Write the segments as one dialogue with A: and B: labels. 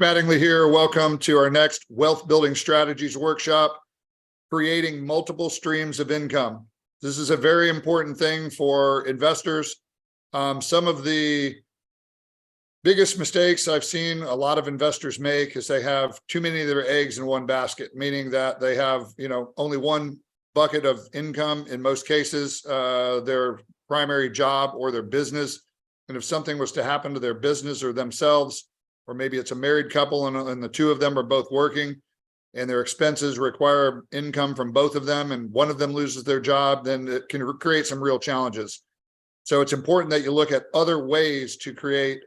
A: Mattingly here. Welcome to our next Wealth Building Strategies workshop, creating multiple streams of income. This is a very important thing for investors. Some of the biggest mistakes I've seen a lot of investors make is they have too many of their eggs in one basket, meaning that they have, only one bucket of income in most cases, their primary job or their business. And if something was to happen to their business or themselves, or maybe it's a married couple and the two of them are both working and their expenses require income from both of them, and one of them loses their job, then it can create some real challenges. So it's important that you look at other ways to create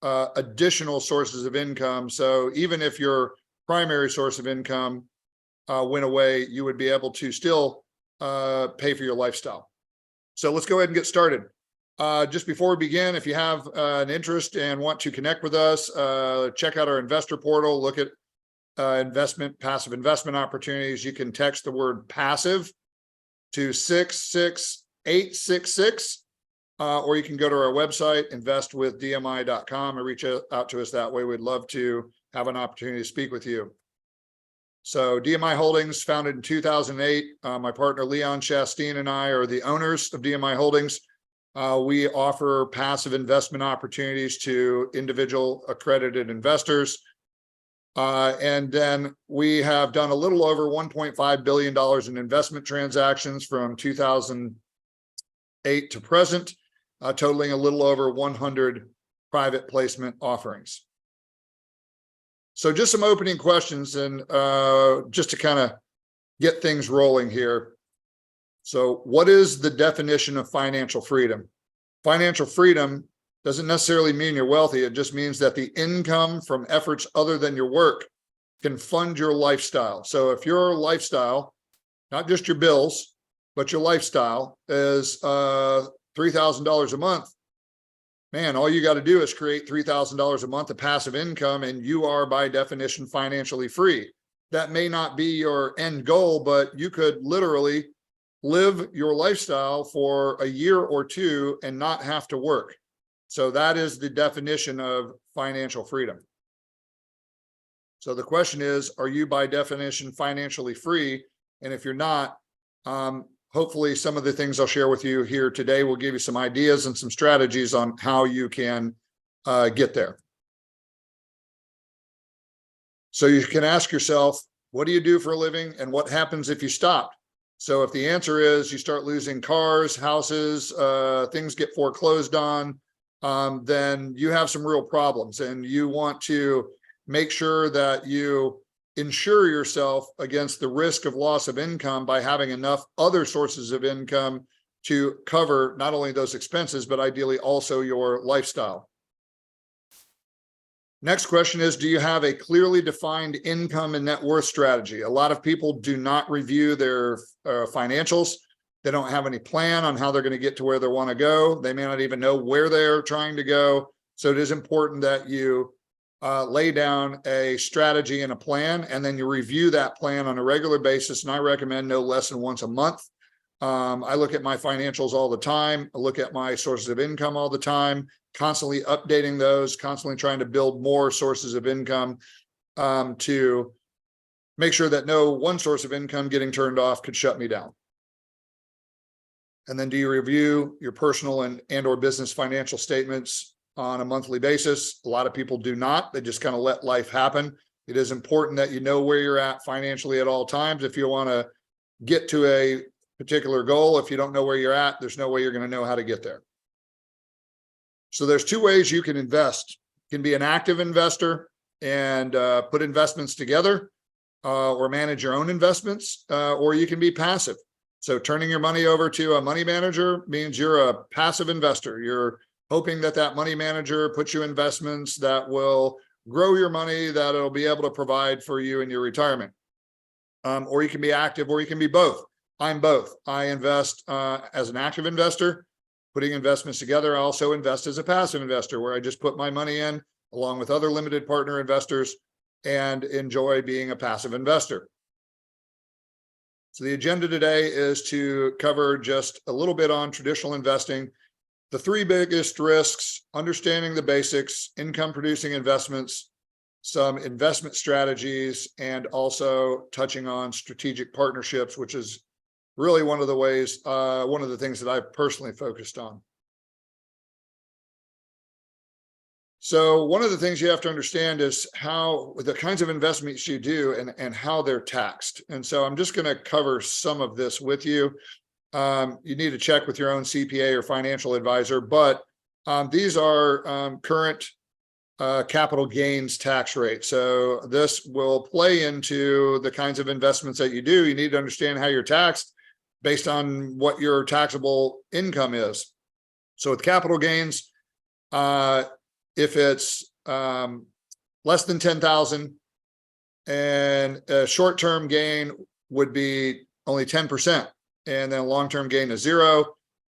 A: additional sources of income. So even if your primary source of income went away, you would be able to still pay for your lifestyle. So let's go ahead and get started. Just before we begin, if you have an interest and want to connect with us, check out our investor portal, look at passive investment opportunities. You can text the word passive to 66866, or you can go to our website, investwithdmi.com, and reach out to us that way. We'd love to have an opportunity to speak with you. So DMI Holdings, founded in 2008. My partner, Leon Chasteen, and I are the owners of DMI Holdings. We offer passive investment opportunities to individual accredited investors. And then we have done a little over $1.5 billion in investment transactions from 2008 to present, totaling a little over 100 private placement offerings. So just some opening questions, and just to kind of get things rolling here. So what is the definition of financial freedom? Financial freedom doesn't necessarily mean you're wealthy. It just means that the income from efforts other than your work can fund your lifestyle. So if your lifestyle, not just your bills, but your lifestyle is $3,000 a month, man, all you got to do is create $3,000 a month of passive income, and you are by definition financially free. That may not be your end goal, but you could literally live your lifestyle for a year or two and not have to work. So that is the definition of financial freedom. So the question is, are you by definition financially free? And if you're not, hopefully some of the things I'll share with you here today will give you some ideas and some strategies on how you can get there. So you can ask yourself, what do you do for a living, and what happens if you stop? So if the answer is you start losing cars, houses, things get foreclosed on, then you have some real problems, and you want to make sure that you insure yourself against the risk of loss of income by having enough other sources of income to cover not only those expenses, but ideally also your lifestyle. Next question is, do you have a clearly defined income and net worth strategy? A lot of people do not review their financials. They don't have any plan on how they're going to get to where they want to go. They may not even know where they're trying to go. So it is important that you lay down a strategy and a plan, and then you review that plan on a regular basis. And I recommend no less than once a month. I look at my financials all the time. I look at my sources of income all the time, constantly updating those, constantly trying to build more sources of income to make sure that no one source of income getting turned off could shut me down. And then do you review your personal and or business financial statements on a monthly basis? A lot of people do not. They just kind of let life happen. It is important that you know where you're at financially at all times. If you want to get to a particular goal, if you don't know where you're at, there's no way you're going to know how to get there. So there's two ways you can invest. You can be an active investor and put investments together or manage your own investments, or you can be passive. So turning your money over to a money manager means you're a passive investor. You're hoping that that money manager puts you investments that will grow your money, that it'll be able to provide for you in your retirement. Or you can be active, or you can be both. I'm both. I invest as an active investor, putting investments together. I also invest as a passive investor, where I just put my money in along with other limited partner investors and enjoy being a passive investor. So the agenda today is to cover just a little bit on traditional investing, the three biggest risks, understanding the basics, income producing investments, some investment strategies, and also touching on strategic partnerships, which is really one of the ways, one of the things that I've personally focused on. So one of the things you have to understand is how the kinds of investments you do and how they're taxed. And so I'm just going to cover some of this with you. You need to check with your own CPA or financial advisor, but these are current capital gains tax rate. So this will play into the kinds of investments that you do. You need to understand how you're taxed based on what your taxable income is. So with capital gains, if it's less than 10,000, and a short-term gain would be only 10%, and then a long-term gain is 0.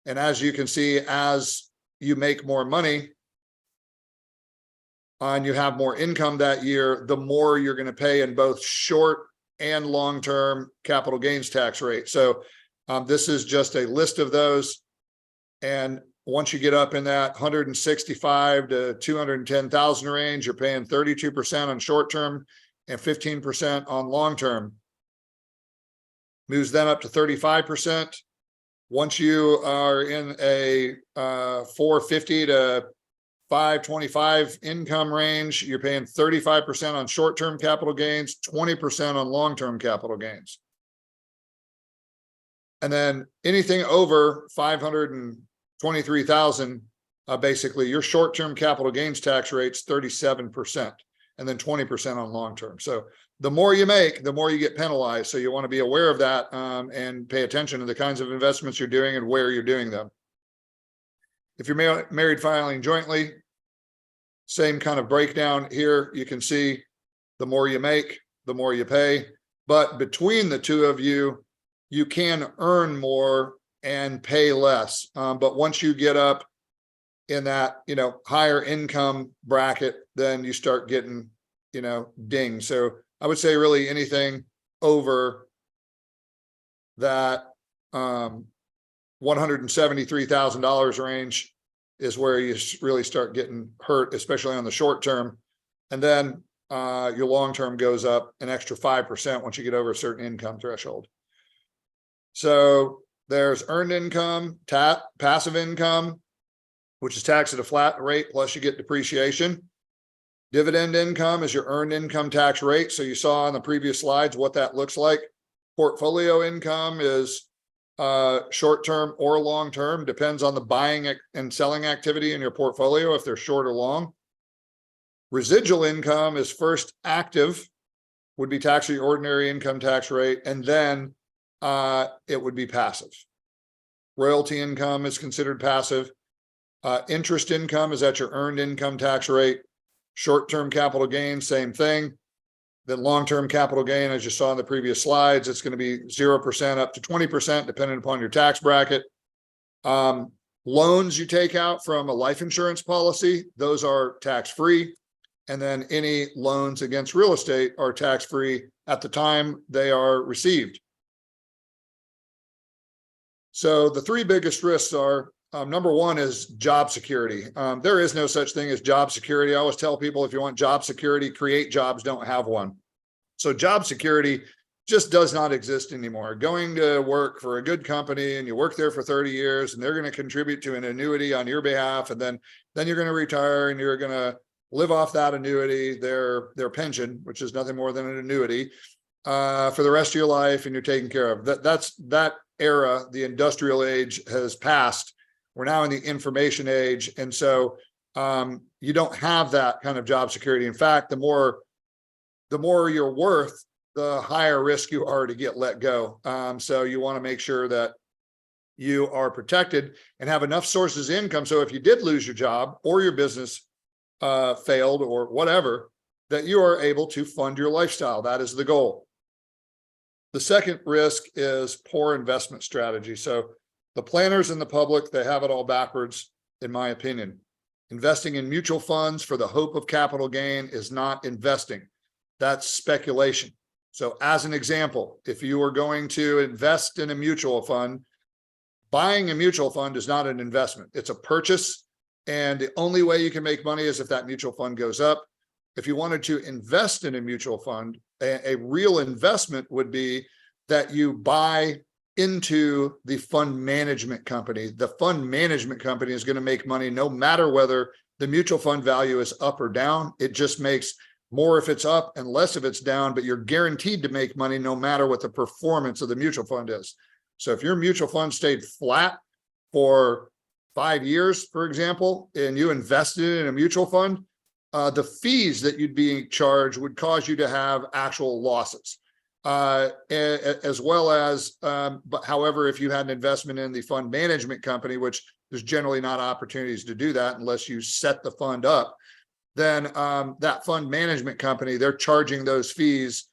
A: And as you can see, as you make more money and you have more income that year, the more you're going to pay in both short and long-term capital gains tax rate. So this is just a list of those. And once you get up in that 165 to 210,000 range, you're paying 32% on short-term and 15% on long-term. Moves then up to 35%. Once you are in a 450 to 525 income range, you're paying 35% on short-term capital gains, 20% on long-term capital gains. And then anything over 523,000, basically your short-term capital gains tax rate's 37%, and then 20% on long-term. So the more you make, the more you get penalized. So you want to be aware of that and pay attention to the kinds of investments you're doing and where you're doing them. If you're married filing jointly, same kind of breakdown here. You can see the more you make, the more you pay. But between the two of you, you can earn more and pay less. But once you get up in that, higher income bracket, then you start getting, dinged. So I would say really anything over that $173,000 range is where you really start getting hurt, especially on the short term. And then your long term goes up an extra 5% once you get over a certain income threshold. So there's earned income, passive income, which is taxed at a flat rate, plus you get depreciation. Dividend income is your earned income tax rate. So you saw on the previous slides what that looks like. Portfolio income is short-term or long-term, depends on the buying and selling activity in your portfolio, if they're short or long. Residual income is first active, would be taxed at your ordinary income tax rate, and then it would be passive. Royalty income is considered passive. Interest income is at your earned income tax rate. Short-term capital gain, same thing. Then long-term capital gain, as you saw in the previous slides, it's going to be 0% up to 20%, depending upon your tax bracket. Loans you take out from a life insurance policy, those are tax-free. And then any loans against real estate are tax-free at the time they are received. So the three biggest risks are, number one is job security. There is no such thing as job security. I always tell people, if you want job security, create jobs, don't have one. So job security just does not exist anymore. Going to work for a good company and you work there for 30 years and they're going to contribute to an annuity on your behalf. And then you're going to retire and you're going to live off that annuity, their pension, which is nothing more than an annuity, for the rest of your life, and you're taken care of. That era, the industrial age, has passed. We're now in the information age. And so you don't have that kind of job security. In fact, the more you're worth, the higher risk you are to get let go. So you want to make sure that you are protected and have enough sources of income. So if you did lose your job or your business failed or whatever, that you are able to fund your lifestyle. That is the goal. The second risk is poor investment strategy. So the planners and the public, they have it all backwards, in my opinion. Investing in mutual funds for the hope of capital gain is not investing. That's speculation. So as an example, if you are going to invest in a mutual fund, buying a mutual fund is not an investment. It's a purchase. And the only way you can make money is if that mutual fund goes up. If you wanted to invest in a mutual fund, a real investment would be that you buy into the fund management company. The fund management company is going to make money no matter whether the mutual fund value is up or down. It just makes more if it's up and less if it's down, but you're guaranteed to make money no matter what the performance of the mutual fund is. So if your mutual fund stayed flat for 5 years, for example, and you invested in a mutual fund, the fees that you'd be charged would cause you to have actual losses. As well as, but however, if you had an investment in the fund management company, which there's generally not opportunities to do that unless you set the fund up, then that fund management company, they're charging those fees,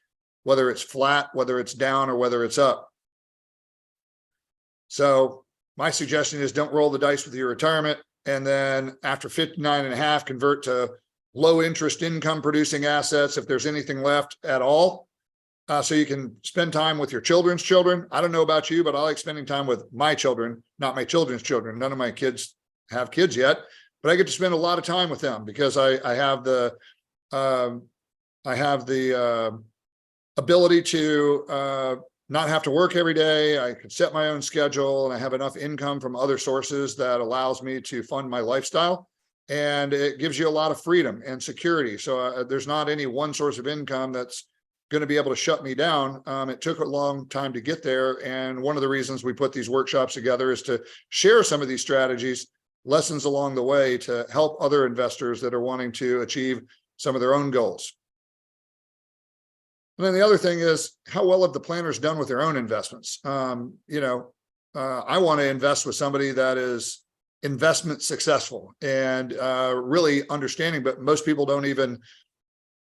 A: whether it's flat, whether it's down, or whether it's up. So my suggestion is don't roll the dice with your retirement. And then after 59 and a half, convert to low interest income producing assets if there's anything left at all. So you can spend time with your children's children. I don't know about you, but I like spending time with my children, not my children's children. None of my kids have kids yet, but I get to spend a lot of time with them because I have the ability to not have to work every day. I can set my own schedule, and I have enough income from other sources that allows me to fund my lifestyle. And it gives you a lot of freedom and security. So there's not any one source of income that's going to be able to shut me down. It took a long time to get there. And one of the reasons we put these workshops together is to share some of these strategies, lessons along the way to help other investors that are wanting to achieve some of their own goals. And then the other thing is, how well have the planners done with their own investments? I want to invest with somebody that is investment successful and really understanding, but most people don't even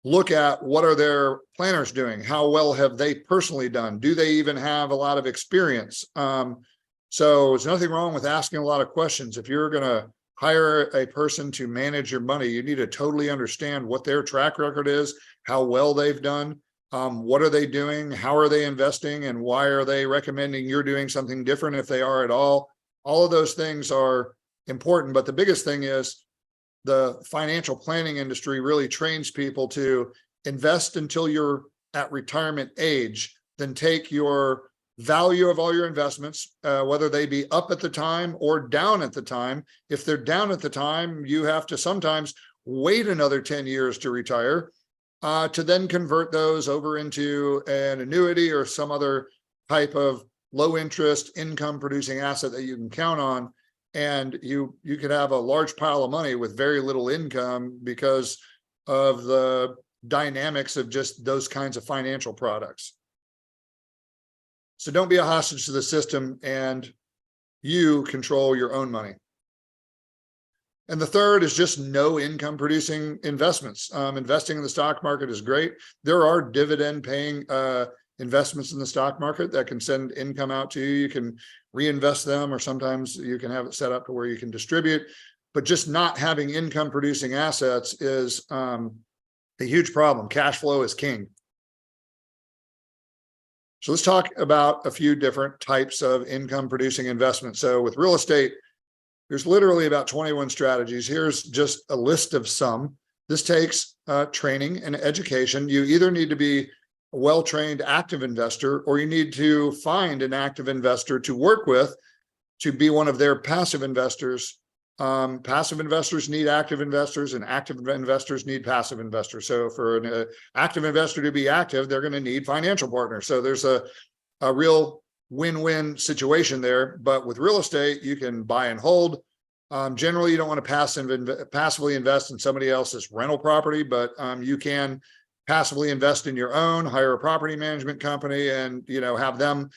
A: look at what are their planners doing? How well have they personally done? Do they even have a lot of experience? So there's nothing wrong with asking a lot of questions. If you're going to hire a person to manage your money, you need to totally understand what their track record is, how well they've done, what are they doing, how are they investing, and why are they recommending you're doing something different if they are at all. All of those things are important, but the biggest thing is the financial planning industry really trains people to invest until you're at retirement age, then take your value of all your investments, whether they be up at the time or down at the time. If they're down at the time, you have to sometimes wait another 10 years to retire, to then convert those over into an annuity or some other type of low interest income producing asset that you can count on. And you could have a large pile of money with very little income because of the dynamics of just those kinds of financial products. So don't be a hostage to the system, and you control your own money. And the third is just no income producing investments. Investing in the stock market is great. There are dividend paying investments in the stock market that can send income out to you. You can reinvest them, or sometimes you can have it set up to where you can distribute, but just not having income producing assets is a huge problem. Cash flow is king. So let's talk about a few different types of income producing investments. So with real estate, there's literally about 21 strategies. Here's just a list of some. This takes training and education. You either need to be a well-trained active investor, or you need to find an active investor to work with to be one of their passive investors. Passive investors need active investors, and active investors need passive investors. So for an active investor to be active, they're going to need financial partners. So there's a real win-win situation there. But with real estate, you can buy and hold. Generally, you don't want to passively invest in somebody else's rental property, but you can passively invest in your own, hire a property management company, and have them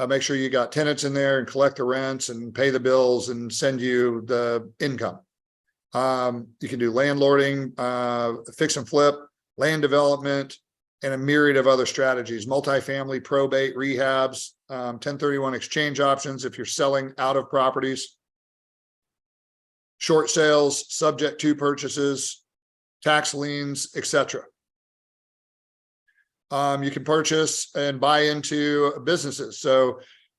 A: make sure you got tenants in there and collect the rents and pay the bills and send you the income. You can do landlording, fix and flip, land development, and a myriad of other strategies: multifamily, probate, rehabs, 1031 exchange options if you're selling out of properties, short sales, subject to purchases, tax liens, etc. You can purchase and buy into businesses. So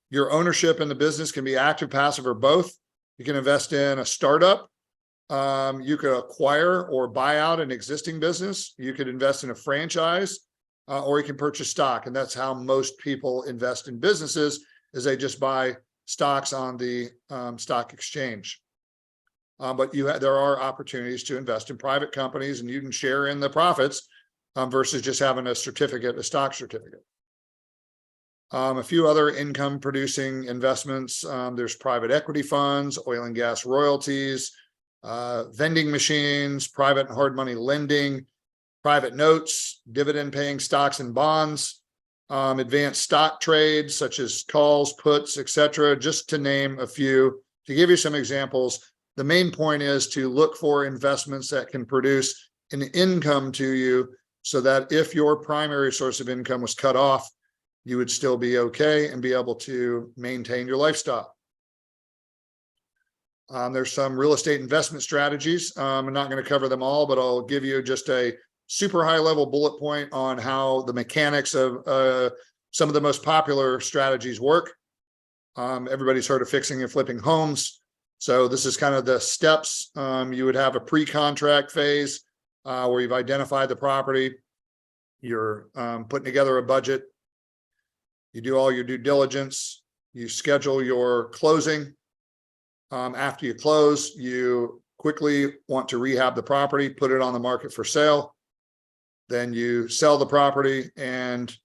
A: your ownership in the business can be active, passive, or both. You can invest in a startup, You could acquire or buy out an existing business. You could invest in a franchise, or you can purchase stock. And that's how most people invest in businesses, is they just buy stocks on the stock exchange. But there are opportunities to invest in private companies, and you can share in the profits versus just having a certificate, a stock certificate. A few other income producing investments. There's private equity funds, oil and gas royalties, vending machines, private and hard money lending, private notes, dividend paying stocks and bonds, advanced stock trades such as calls, puts, etc., just to name a few. To give you some examples, the main point is to look for investments that can produce an income to you, so that if your primary source of income was cut off, you would still be okay and be able to maintain your lifestyle. There's some real estate investment strategies. I'm not going to cover them all, but I'll give you just a super high level bullet point on how the mechanics of some of the most popular strategies work. Everybody's heard of fixing and flipping homes. So this is kind of the steps. You would have a pre-contract phase where you've identified the property. You're putting together a budget. You do all your due diligence. You schedule your closing. After you close, you quickly want to rehab the property, put it on the market for sale. Then you sell the property, and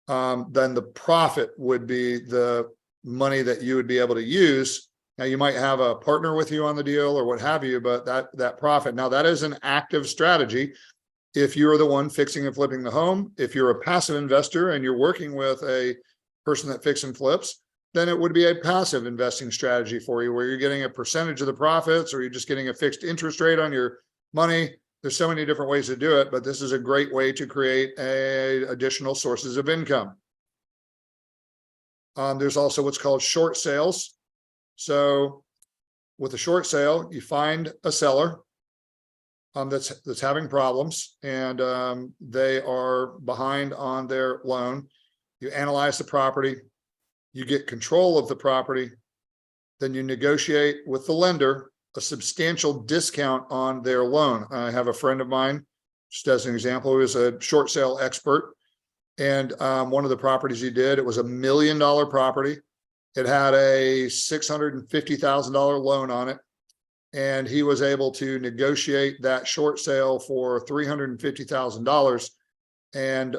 A: then the profit would be the money that you would be able to use. Now, you might have a partner with you on the deal or what have you, but that profit, now that is an active strategy. If you're the one fixing and flipping the home, if you're a passive investor and you're working with a person that fixes and flips, then it would be a passive investing strategy for you, where you're getting a percentage of the profits, or you're just getting a fixed interest rate on your money. There's so many different ways to do it, but this is a great way to create additional sources of income. There's also what's called short sales. So with a short sale, you find a seller that's having problems, and they are behind on their loan. You analyze the property, you get control of the property, then you negotiate with the lender a substantial discount on their loan. I have a friend of mine, just as an example, who is a short sale expert, and one of the properties he did, it was $1 million property. It had a $650,000 loan on it, and he was able to negotiate that short sale for $350,000 and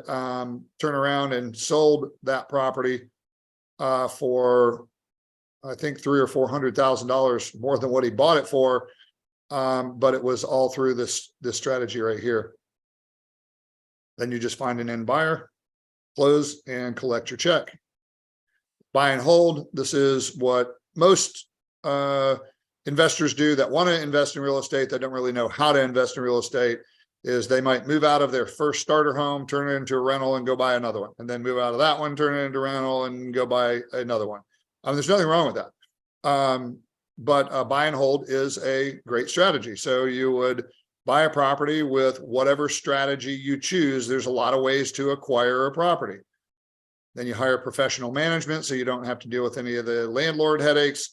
A: turn around and sold that property for, I think, $300,000 or $400,000 more than what he bought it for. But it was all through this strategy right here. Then you just find an end buyer, close, and collect your check. Buy and hold. This is what most investors do that want to invest in real estate, that don't really know how to invest in real estate. Is they might move out of their first starter home, turn it into a rental, and go buy another one, and then move out of that one, turn it into rental, and go buy another one. There's nothing wrong with that. But buy and hold is a great strategy. So you would buy a property with whatever strategy you choose. There's a lot of ways to acquire a property. Then you hire professional management, so you don't have to deal with any of the landlord headaches.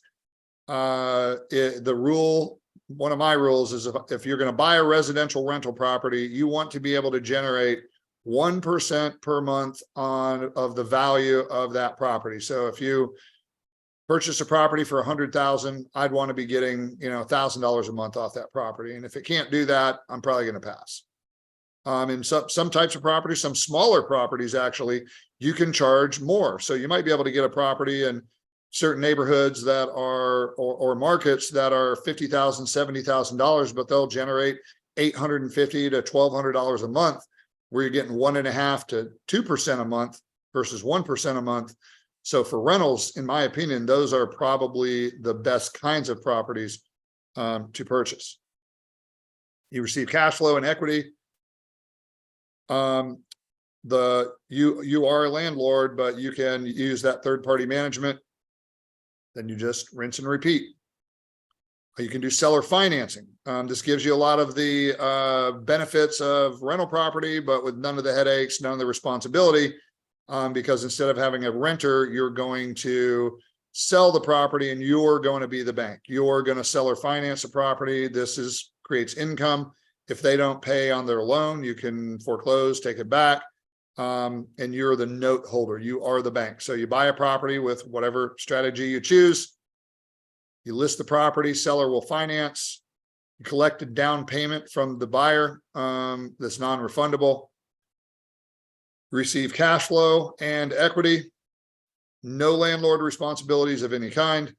A: One of my rules is if you're going to buy a residential rental property, you want to be able to generate 1% per month of the value of that property. So if you purchase a property for $100,000, I'd want to be getting, $1,000 a month off that property. And if it can't do that, I'm probably going to pass. In some types of properties, some smaller properties, actually, you can charge more. So you might be able to get a property in certain neighborhoods that are, or markets that are $50,000, $70,000, but they'll generate $850 to $1,200 a month, where you're getting 1.5% to 2% a month versus 1% a month. So for rentals, in my opinion, those are probably the best kinds of properties to purchase. You receive cash flow and equity. You are a landlord, but you can use that third-party management. Then you just rinse and repeat. You can do seller financing. This gives you a lot of the benefits of rental property, but with none of the headaches, none of the responsibility, because instead of having a renter, you're going to sell the property and you're going to be the bank. You're going to sell or finance the property. Creates income. If they don't pay on their loan, you can foreclose, take it back. And you're the note holder. You are the bank. So you buy a property with whatever strategy you choose. You list the property, seller will finance. You collect a down payment from the buyer that's non-refundable. Receive cash flow and equity. No landlord responsibilities of any kind.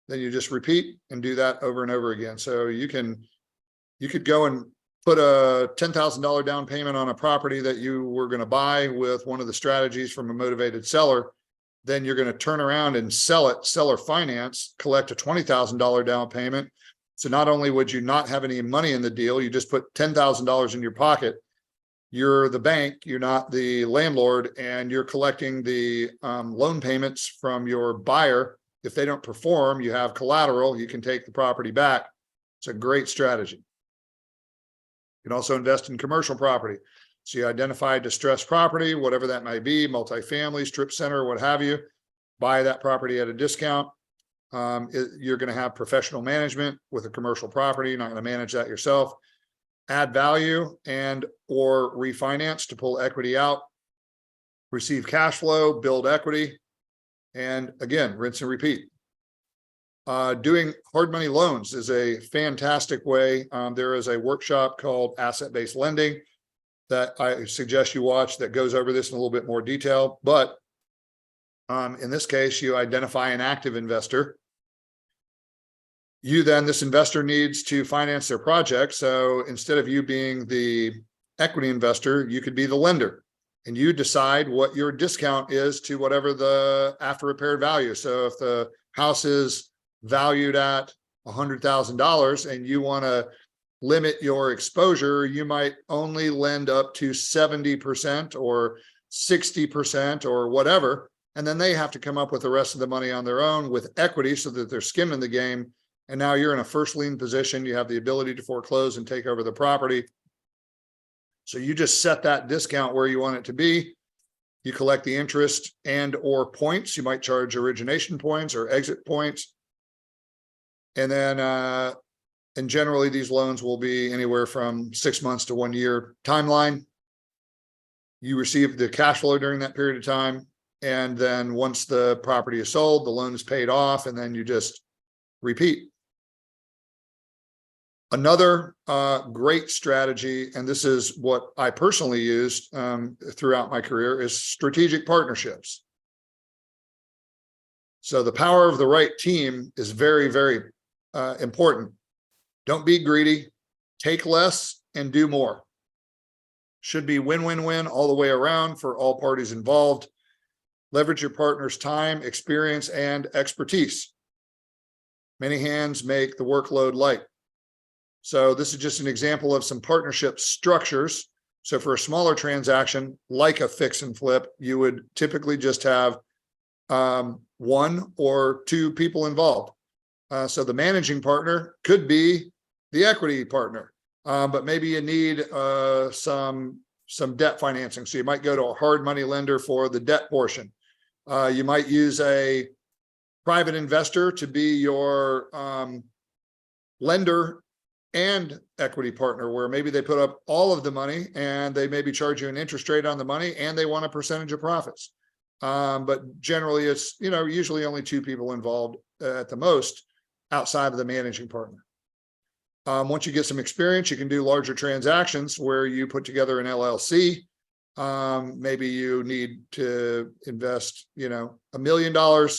A: Then you just repeat and do that over and over again. So you could go and put a $10,000 down payment on a property that you were going to buy with one of the strategies from a motivated seller. Then you're going to turn around and sell it, seller finance, collect a $20,000 down payment. So not only would you not have any money in the deal, you just put $10,000 in your pocket. You're the bank, you're not the landlord, and you're collecting the loan payments from your buyer. If they don't perform, you have collateral, you can take the property back. It's a great strategy. You can also invest in commercial property. So you identify distressed property, whatever that might be, multifamily, strip center, what have you, buy that property at a discount. You're going to have professional management with a commercial property. You're not going to manage that yourself. Add value and or refinance to pull equity out. Receive cash flow, build equity. And again, rinse and repeat. Doing hard money loans is a fantastic way. There is a workshop called Asset-Based Lending that I suggest you watch that goes over this in a little bit more detail. But in this case, you identify an active investor. This investor needs to finance their project. So instead of you being the equity investor, you could be the lender. And you decide what your discount is to whatever the after repaired value. So if the house is valued at $100,000 and you want to limit your exposure, you might only lend up to 70% or 60% or whatever. And then they have to come up with the rest of the money on their own with equity so that they're skimming the game. And now you're in a first lien position. You have the ability to foreclose and take over the property. So you just set that discount where you want it to be. You collect the interest and or points. You might charge origination points or exit points. And then, and generally these loans will be anywhere from 6 months to 1 year timeline. You receive the cash flow during that period of time. And then once the property is sold, the loan is paid off, and then you just repeat. Another great strategy, and this is what I personally used throughout my career, is strategic partnerships. So the power of the right team is very, very important. Don't be greedy. Take less and do more. Should be win-win-win all the way around for all parties involved. Leverage your partner's time, experience, and expertise. Many hands make the workload light. So this is just an example of some partnership structures. So for a smaller transaction, like a fix and flip, you would typically just have 1 or 2 people involved. So the managing partner could be the equity partner, but maybe you need some debt financing. So you might go to a hard money lender for the debt portion. You might use a private investor to be your lender and equity partner, where maybe they put up all of the money and they maybe charge you an interest rate on the money and they want a percentage of profits. But generally it's, usually only 2 people involved at the most outside of the managing partner. Once you get some experience, you can do larger transactions where you put together an LLC. Maybe you need to invest, $1 million.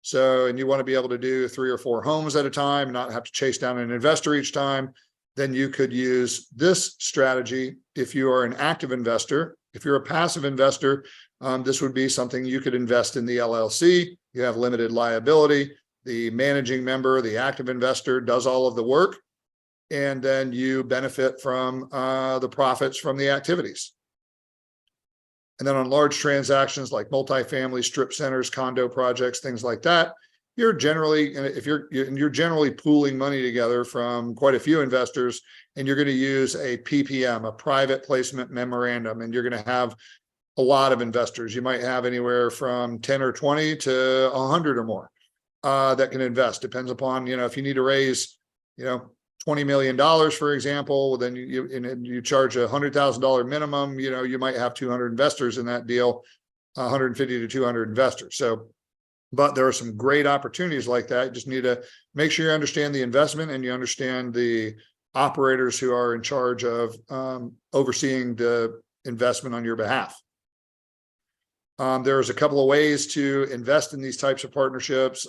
A: So, and you want to be able to do 3 or 4 homes at a time, not have to chase down an investor each time. Then you could use this strategy if you are an active investor. If you're a passive investor, this would be something you could invest in the LLC. You have limited liability. The managing member, the active investor, does all of the work, and then you benefit from the profits from the activities. And then on large transactions like multifamily, strip centers, condo projects, things like that, you're generally, you're generally pooling money together from quite a few investors, and you're going to use a PPM, a private placement memorandum, and you're going to have a lot of investors. You might have anywhere from 10 or 20 to 100 or more that can invest. Depends upon, if you need to raise, $20 million, for example, then you charge $100,000 minimum, you might have 200 investors in that deal, 150 to 200 investors. So, but there are some great opportunities like that. You just need to make sure you understand the investment and you understand the operators who are in charge of overseeing the investment on your behalf. There's a couple of ways to invest in these types of partnerships.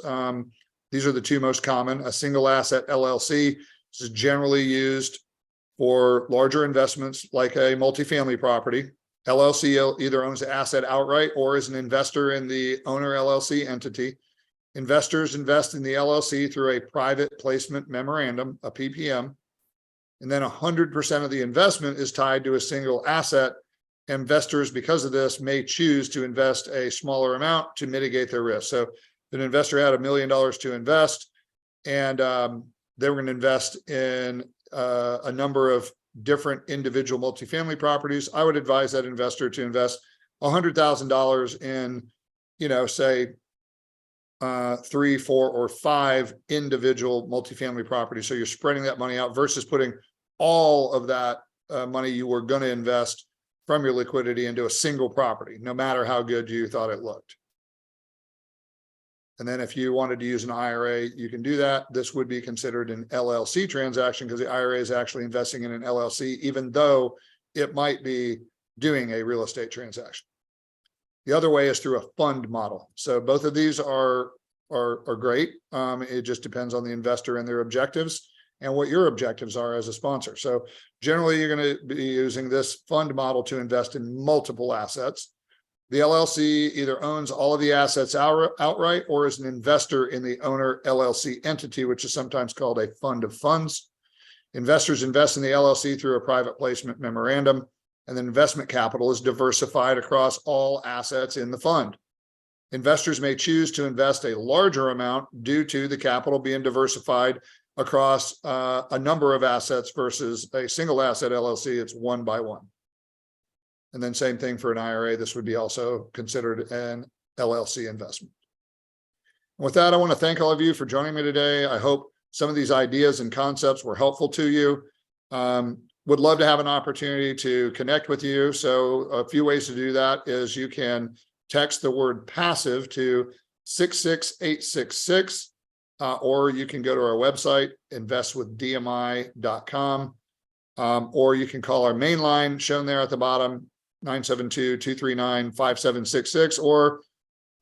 A: These are the two most common. A single asset LLC. This is generally used for larger investments like a multifamily property. LLC either owns the asset outright or is an investor in the owner LLC entity. Investors invest in the LLC through a private placement memorandum, a PPM, and then 100% of the investment is tied to a single asset. Investors, because of this, may choose to invest a smaller amount to mitigate their risk. So if an investor had $1 million to invest and they were going to invest in a number of different individual multifamily properties, I would advise that investor to invest $100,000 in, say, 3, 4, or 5 individual multifamily properties. So you're spreading that money out versus putting all of that money you were going to invest from your liquidity into a single property, no matter how good you thought it looked. And then if you wanted to use an IRA, you can do that. This would be considered an LLC transaction because the IRA is actually investing in an LLC, even though it might be doing a real estate transaction. The other way is through a fund model. So both of these are great. It just depends on the investor and their objectives and what your objectives are as a sponsor. So generally, you're going to be using this fund model to invest in multiple assets. The LLC either owns all of the assets outright or is an investor in the owner LLC entity, which is sometimes called a fund of funds. Investors invest in the LLC through a private placement memorandum, and the investment capital is diversified across all assets in the fund. Investors may choose to invest a larger amount due to the capital being diversified across a number of assets versus a single asset LLC. It's one by one. And then same thing for an IRA. This would be also considered an LLC investment. With that, I want to thank all of you for joining me today. I hope some of these ideas and concepts were helpful to you. Would love to have an opportunity to connect with you. So a few ways to do that is you can text the word passive to 66866, or you can go to our website, investwithdmi.com, or you can call our main line shown there at the bottom, 972-239-5766, or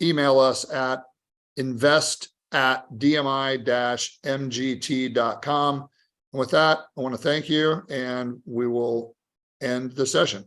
A: email us at invest@dmi-mgt.com. And with that, I want to thank you, and we will end the session.